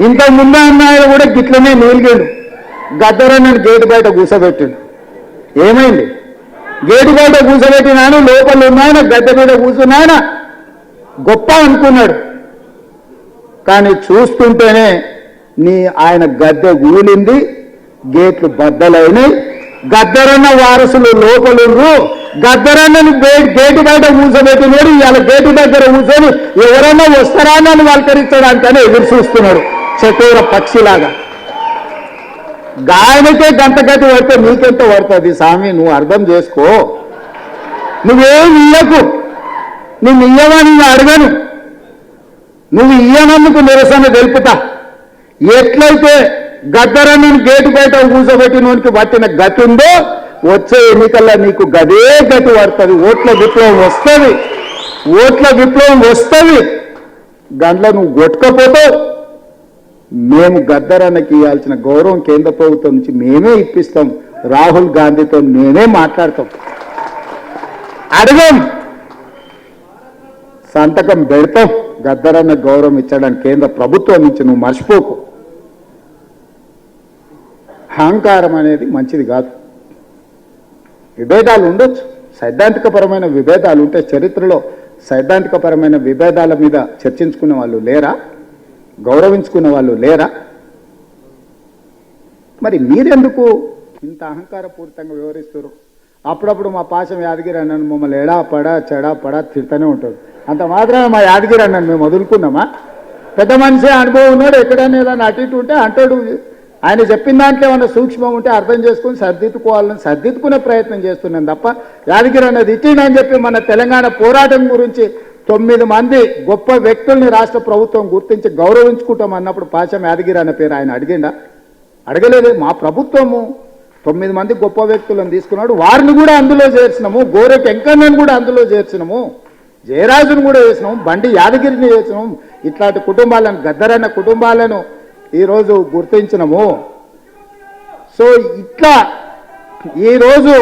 ఇంతకు ముందు అన్నాడు కూడా గిట్లనే నీలిగాడు గద్దరన్నని గేటు బయట కూర్చోబెట్టిండు. ఏమైంది? గేటు బయట కూర్చోబెట్టినాను, లోపల ఉన్నాయన గద్దె మీద కూర్చున్నాయన గొప్ప అనుకున్నాడు. కానీ చూస్తుంటేనే ఆయన గద్దె ఊలింది, గేట్లు బద్దలైనాయి. గద్దరన్న వారసులు లోపలుండ్రు. గద్దరన్నని గేటు బయట కూర్చోబెట్టినాడు. ఇవాళ గేటు దగ్గర కూర్చొని ఎవరన్నా వస్తారా అని వాళ్ళకరించడానికని ఎదురు చూస్తున్నాడు చకోర పక్షిలాగా. గాయనకే గంట గట్టి పడితే నీకెంత పడుతుంది స్వామి? నువ్వు అర్థం చేసుకో. నువ్వేం ఇయ్యకు, నువ్వు ఇయ్యమని అడగను. నువ్వు ఇయ్యనందుకు నిరసన తెలుపుతా. ఎట్లయితే గద్దరన్నని గేటు బయట కూర్చోబెట్టినోనికి పట్టిన గతి ఉందో వచ్చే ఎన్నికల్లో నీకు గదే గతి పడుతుంది. ఓట్ల విప్లవం వస్తుంది, ఓట్ల విప్లవం వస్తుంది. గంటలో నువ్వు కొట్టుకపోతావు. మేము గద్దరన్నకి ఇవ్వాల్సిన గౌరవం కేంద్ర ప్రభుత్వం నుంచి మేమే ఇప్పిస్తాం. రాహుల్ గాంధీతో మేమే మాట్లాడతాం. అడగం, సంతకం పెడతాం. గద్దరన్న గౌరవం ఇచ్చడానికి కేంద్ర ప్రభుత్వం నుంచి నువ్వు మర్చిపోకు. అహంకారం అనేది మంచిది కాదు. విభేదాలు ఉండొచ్చు, సైద్ధాంతికపరమైన విభేదాలు ఉంటే. చరిత్రలో సైద్ధాంతికపరమైన విభేదాల మీద చర్చించుకునే వాళ్ళు లేరా? గౌరవించుకునే వాళ్ళు లేరా? మరి మీరెందుకు ఇంత అహంకారపూరితంగా వివరిస్తారు? అప్పుడప్పుడు మా పాశం యాదగిరి అన్నను మమ్మల్ని ఎడా పడా చెడా పడా తిడుతూనే ఉంటాడు. అంత మాత్రమే మా యాదగిరి అన్నను మేము వదులుకున్నామా? పెద్ద మనిషి అనుభవం ఉన్నాడు. ఎక్కడైనా ఏదైనా అటు ఇటు ఉంటే అంటాడు. ఆయన చెప్పిన దాంట్లో ఏమన్నా సూక్ష్మం ఉంటే అర్థం చేసుకుని సర్దిద్దుకోవాలని సర్దిద్దుకునే ప్రయత్నం చేస్తున్నాను తప్ప యాదగిరి అన్నది ఇచ్చిందని చెప్పి మన తెలంగాణ పోరాటం గురించి 9 మంది గొప్ప వ్యక్తుల్ని రాష్ట్ర ప్రభుత్వం గుర్తించి గౌరవించుకుంటాం అన్నప్పుడు పాశం యాదగిరి అన్న పేరు ఆయన అడిగిందా? అడగలేదు. మా ప్రభుత్వము 9 మంది గొప్ప వ్యక్తులను తీసుకున్నాడు. వారిని కూడా అందులో చేర్చినాము. గోరెకి వెంకన్నను కూడా అందులో చేర్చినాము. జయరాజును కూడా చేసినాము. బండి యాదగిరిని చేసినాము. ఇట్లాంటి కుటుంబాలను, గద్దరన్న కుటుంబాలను ఈరోజు గుర్తించినము. సో ఇట్లా ఈరోజు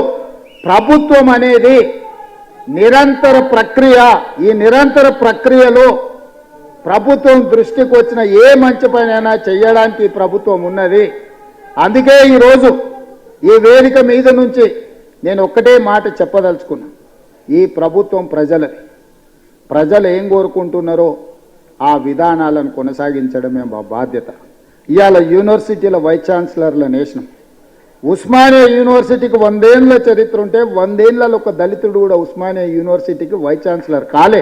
ప్రభుత్వం అనేది నిరంతర ప్రక్రియ. ఈ నిరంతర ప్రక్రియలో ప్రభుత్వం దృష్టికి వచ్చిన ఏ మంచి పనైనా చేయడానికి ప్రభుత్వం ఉన్నది. అందుకే ఈరోజు ఈ వేదిక మీద నుంచి నేను ఒక్కటే మాట చెప్పదలుచుకున్నా. ఈ ప్రభుత్వం ప్రజలది. ప్రజలు ఏం కోరుకుంటున్నారో ఆ విధానాలను కొనసాగించడమే మా బాధ్యత. ఇవాళ యూనివర్సిటీల వైస్ ఛాన్సలర్ల నేషనం. ఉస్మానియా యూనివర్సిటీకి 100 ఏళ్ల చరిత్ర ఉంటే 100 ఏళ్లలో ఒక దళితుడు కూడా ఉస్మానియా యూనివర్సిటీకి వైస్ ఛాన్సలర్ కాలే.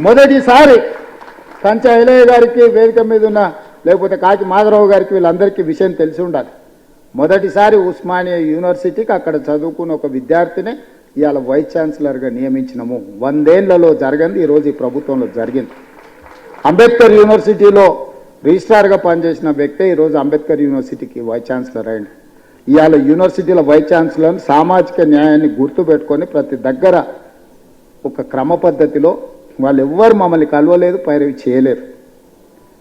మొదటిసారి కంచా ఎలయ్య గారికి వేదిక మీద ఉన్న, లేకపోతే కాకి మాధవరావు గారికి, వీళ్ళందరికీ విషయం తెలిసి ఉండాలి. మొదటిసారి ఉస్మానియా యూనివర్సిటీకి అక్కడ చదువుకున్న ఒక విద్యార్థిని ఇవాళ వైస్ ఛాన్సలర్గా నియమించినాము. 100 ఏళ్లలో జరగంది ఈరోజు ఈ ప్రభుత్వంలో జరిగింది. అంబేద్కర్ యూనివర్సిటీలో రిజిస్ట్రార్గా పనిచేసిన వ్యక్తే ఈరోజు అంబేద్కర్ యూనివర్సిటీకి వైస్ ఛాన్సలర్ అయింది. ఇవాళ యూనివర్సిటీల వైస్ ఛాన్సలర్ని సామాజిక న్యాయాన్ని గుర్తుపెట్టుకొని ప్రతి దగ్గర ఒక క్రమ పద్ధతిలో వాళ్ళు ఎవ్వరు మమ్మల్ని కలవలేదు, పైరవి చేయలేరు.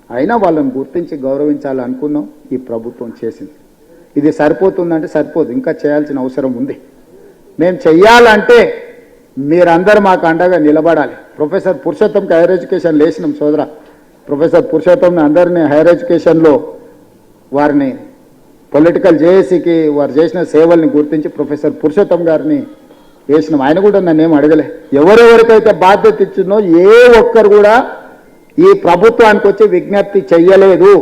అయినా వాళ్ళని గుర్తించి గౌరవించాలనుకున్నాం. ఈ ప్రభుత్వం చేసింది. ఇది సరిపోతుందంటే సరిపోదు, ఇంకా చేయాల్సిన అవసరం ఉంది. మేము చెయ్యాలంటే మీరందరూ మాకు అండగా నిలబడాలి. ప్రొఫెసర్ పురుషోత్తంకి హైయర్ ఎడ్యుకేషన్ లేచినాం సోదరా. ప్రొఫెసర్ పురుషోత్తంని అందరినీ హైయర్ ఎడ్యుకేషన్లో వారిని పొలిటికల్ జేఏసీకి వారు చేసిన సేవల్ని గుర్తించి ప్రొఫెసర్ పురుషోత్తం గారిని వేసినాం. ఆయన కూడా నన్ను ఏం అడగలే. ఎవరెవరికైతే బాధ్యత ఇచ్చిందో ఏ ఒక్కరు కూడా ఈ ప్రభుత్వానికి వచ్చి విజ్ఞప్తి చెయ్యలేదు.